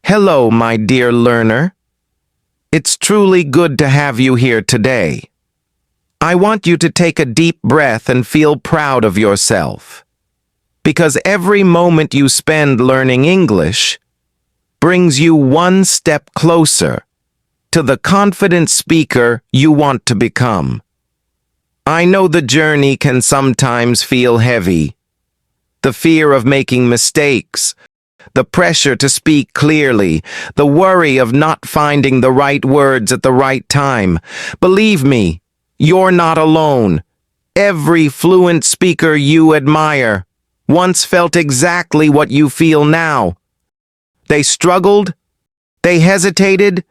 Hello, my dear learner. It's truly good to have you here today. I want you to take a deep breath and feel proud of yourself. Because every moment you spend learning English brings you one step closer to the confident speaker you want to become. I know the journey can sometimes feel heavy. The fear of making mistakes, the pressure to speak clearly, the worry of not finding the right words at the right time. Believe me, you're not alone. Every fluent speaker you admire once felt exactly what you feel now. They struggled, they hesitated,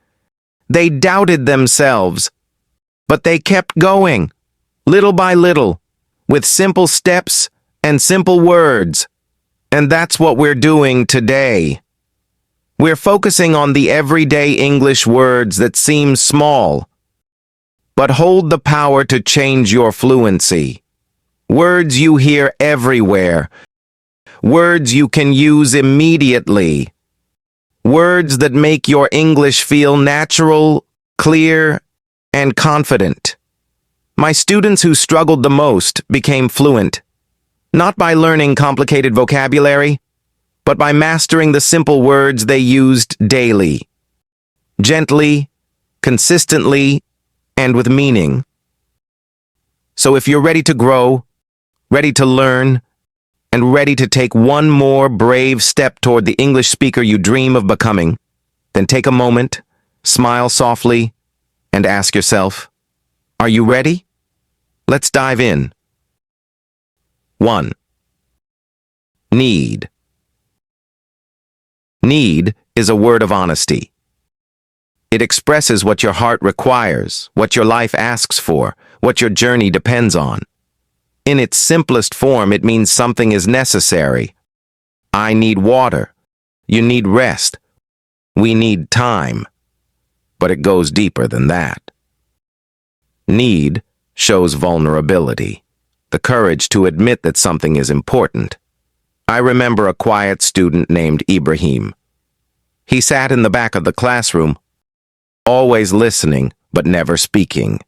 they doubted themselves, but they kept going, little by little, with simple steps and simple words. And that's what we're doing today. We're focusing on the everyday English words that seem small, but hold the power to change your fluency. Words you hear everywhere. Words you can use immediately. Words that make your English feel natural, clear, and confident. My students who struggled the most became fluent, not by learning complicated vocabulary, but by mastering the simple words they used daily. Gently, consistently, and with meaning. So if you're ready to grow, ready to learn, and ready to take one more brave step toward the English speaker you dream of becoming, then take a moment, smile softly, and ask yourself, are you ready? Let's dive in. 1. Need. Need is a word of honesty. It expresses what your heart requires, what your life asks for, what your journey depends on. In its simplest form, it means something is necessary. I need water. You need rest. We need time. But it goes deeper than that. Need shows vulnerability, the courage to admit that something is important. I remember a quiet student named Ibrahim. He sat in the back of the classroom, always listening but never speaking.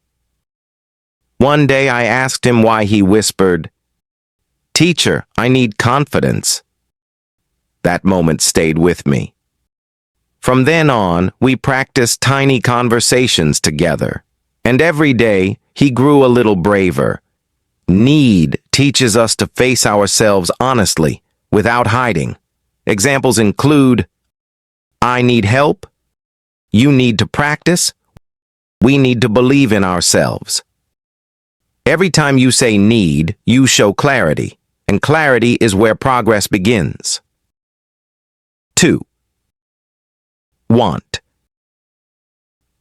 One day I asked him why he whispered, "Teacher, I need confidence." That moment stayed with me. From then on, we practiced tiny conversations together, and every day he grew a little braver. Need teaches us to face ourselves honestly, without hiding. Examples include, I need help, you need to practice, we need to believe in ourselves. Every time you say need, you show clarity, and clarity is where progress begins. 2. Want.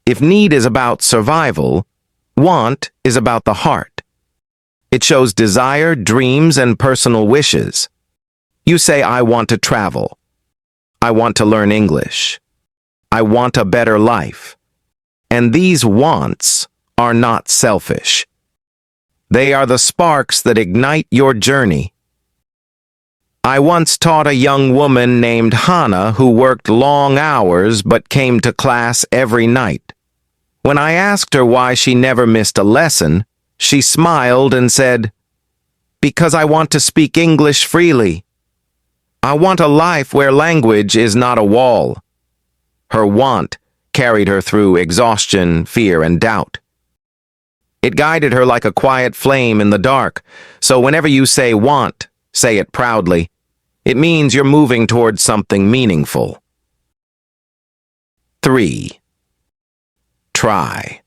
If need is about survival, want is about the heart. It shows desire, dreams, and personal wishes. You say, I want to travel. I want to learn English. I want a better life. And these wants are not selfish. They are the sparks that ignite your journey. I once taught a young woman named Hannah who worked long hours but came to class every night. When I asked her why she never missed a lesson, she smiled and said, "Because I want to speak English freely. I want a life where language is not a wall." Her want carried her through exhaustion, fear, and doubt. It guided her like a quiet flame in the dark, so whenever you say want, say it proudly. It means you're moving towards something meaningful. 3. Try.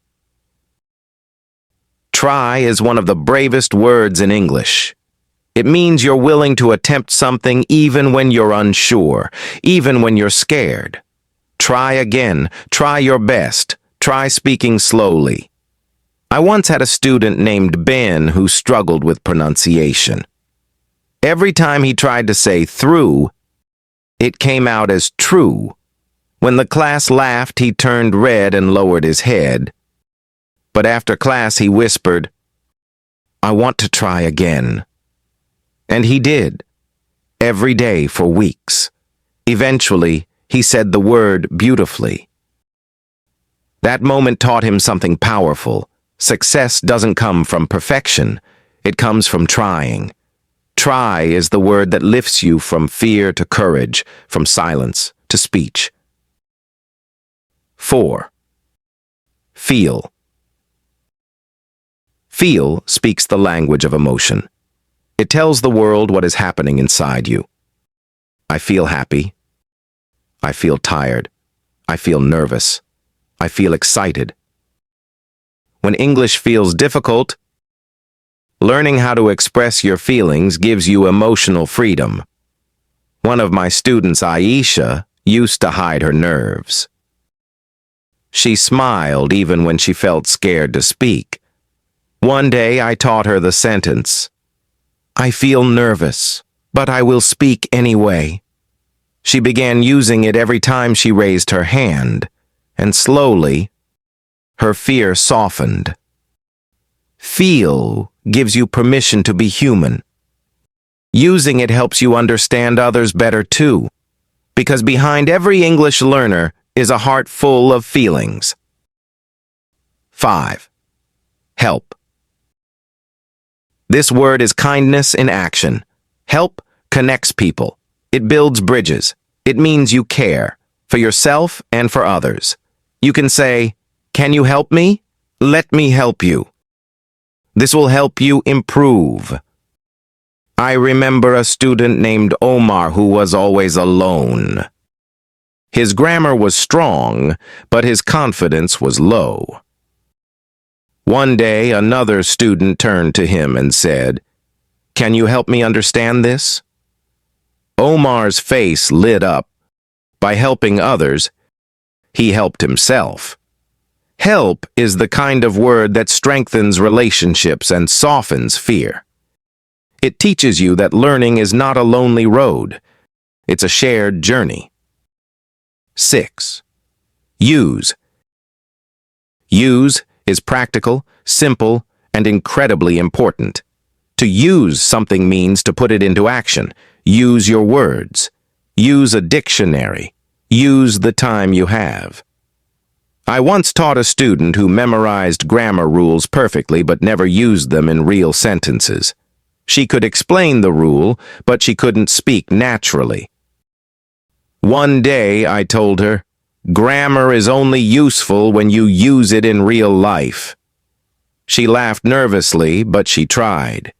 Try is one of the bravest words in English. It means you're willing to attempt something even when you're unsure, even when you're scared. Try again, try your best, try speaking slowly. I once had a student named Ben who struggled with pronunciation. Every time he tried to say through, it came out as true. When the class laughed, he turned red and lowered his head. But after class, he whispered, "I want to try again." And he did, every day for weeks. Eventually, He said the word beautifully. That moment taught him something powerful. Success doesn't come from perfection. It comes from trying. Try is the word that lifts you from fear to courage, from silence to speech. 4. Feel. Feel speaks the language of emotion. It tells the world what is happening inside you. I feel happy. I feel tired. I feel nervous. I feel excited. When English feels difficult, learning how to express your feelings gives you emotional freedom. One of my students, Aisha, used to hide her nerves. She smiled even when she felt scared to speak. One day I taught her the sentence, "I feel nervous, but I will speak anyway." She began using it every time she raised her hand, and slowly, her fear softened. Feel gives you permission to be human. Using it helps you understand others better too, because behind every English learner is a heart full of feelings. 5. Help. This word is kindness in action. Help connects people. It builds bridges. It means you care, for yourself and for others. You can say, "Can you help me? Let me help you." This will help you improve. I remember a student named Omar who was always alone. His grammar was strong, but his confidence was low. One day, another student turned to him and said, "Can you help me understand this?" Omar's face lit up. By helping others, he helped himself. Help is the kind of word that strengthens relationships and softens fear. It teaches you that learning is not a lonely road. It's a shared journey. 6. Use. Use is practical, simple, and incredibly important. To use something means to put it into action. Use your words. Use a dictionary. Use the time you have. I once taught a student who memorized grammar rules perfectly but never used them in real sentences. She could explain the rule, but she couldn't speak naturally. One day I told her, "Grammar is only useful when you use it in real life." She laughed nervously, but she tried.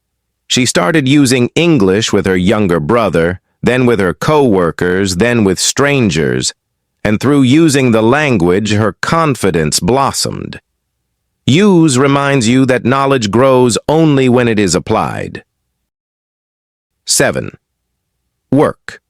She started using English with her younger brother, then with her co-workers, then with strangers, and through using the language, her confidence blossomed. Use reminds you that knowledge grows only when it is applied. 7. Work.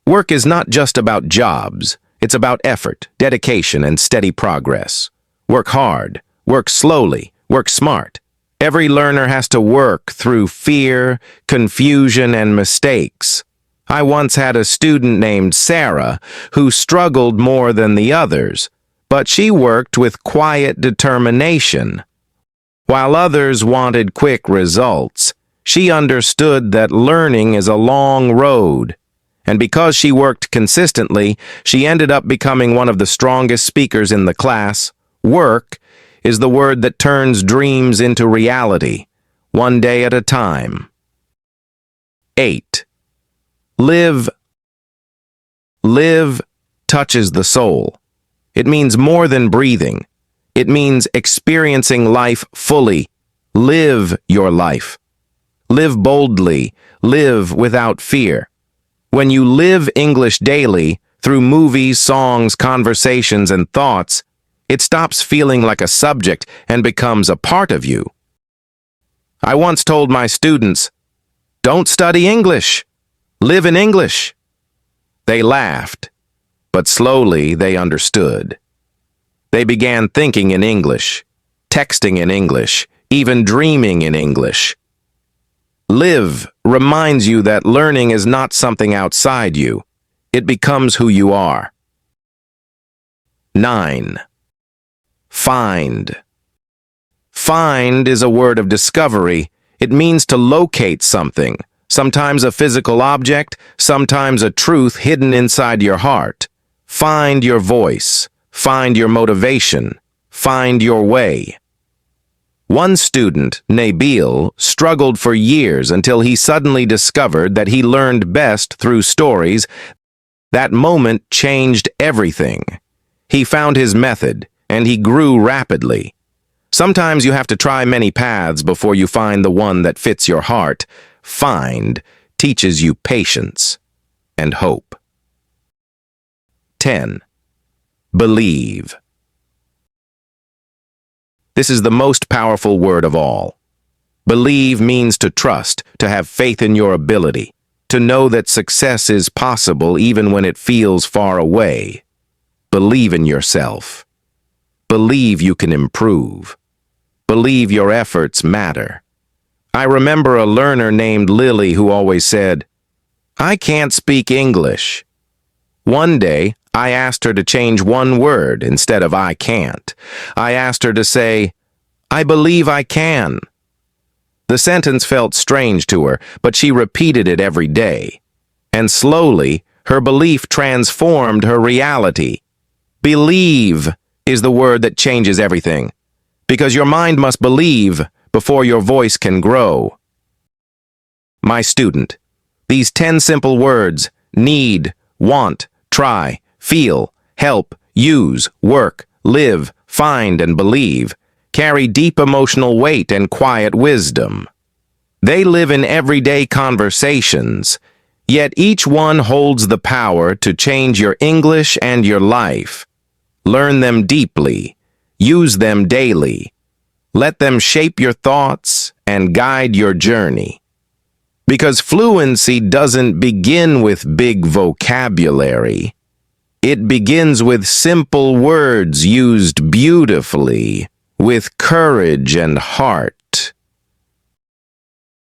Work is not just about jobs. It's about effort, dedication, and steady progress. Work hard, work slowly, work smart. Every learner has to work through fear, confusion, and mistakes. I once had a student named Sarah who struggled more than the others, but she worked with quiet determination. While others wanted quick results, she understood that learning is a long road. And because she worked consistently, she ended up becoming one of the strongest speakers in the class. Work is the word that turns dreams into reality, one day at a time. 8. Live. Live touches the soul. It means more than breathing. It means experiencing life fully. Live your life. Live boldly. Live without fear. When you live English daily, through movies, songs, conversations, and thoughts, it stops feeling like a subject and becomes a part of you. I once told my students, "Don't study English. Live in English." They laughed, but slowly they understood. They began thinking in English, texting in English, even dreaming in English. Live reminds you that learning is not something outside you. It becomes who you are. 9. Find. Find is a word of discovery. It means to locate something sometimes a physical object, sometimes a truth hidden inside your heart. Find your voice, find your motivation, find your way. One student, Nabil, struggled for years until he suddenly discovered that he learned best through stories. That moment changed everything. He found his method, and he grew rapidly. Sometimes you have to try many paths before you find the one that fits your heart. Find teaches you patience and hope. 10. Believe. This is the most powerful word of all. Believe means to trust, to have faith in your ability, to know that success is possible even when it feels far away. Believe in yourself. Believe you can improve. Believe your efforts matter. I remember a learner named Lily who always said, "I can't speak English." One day, I asked her to change one word instead of "I can't." I asked her to say, "I believe I can." The sentence felt strange to her, but she repeated it every day. And slowly, her belief transformed her reality. Believe is the word that changes everything, because your mind must believe before your voice can grow. My student, these 10 simple words, need, want, try, feel, help, use, work, live, find, and believe, carry deep emotional weight and quiet wisdom. They live in everyday conversations, yet each one holds the power to change your English and your life. Learn them deeply. Use them daily. Let them shape your thoughts and guide your journey. Because fluency doesn't begin with big vocabulary. It begins with simple words used beautifully, with courage and heart.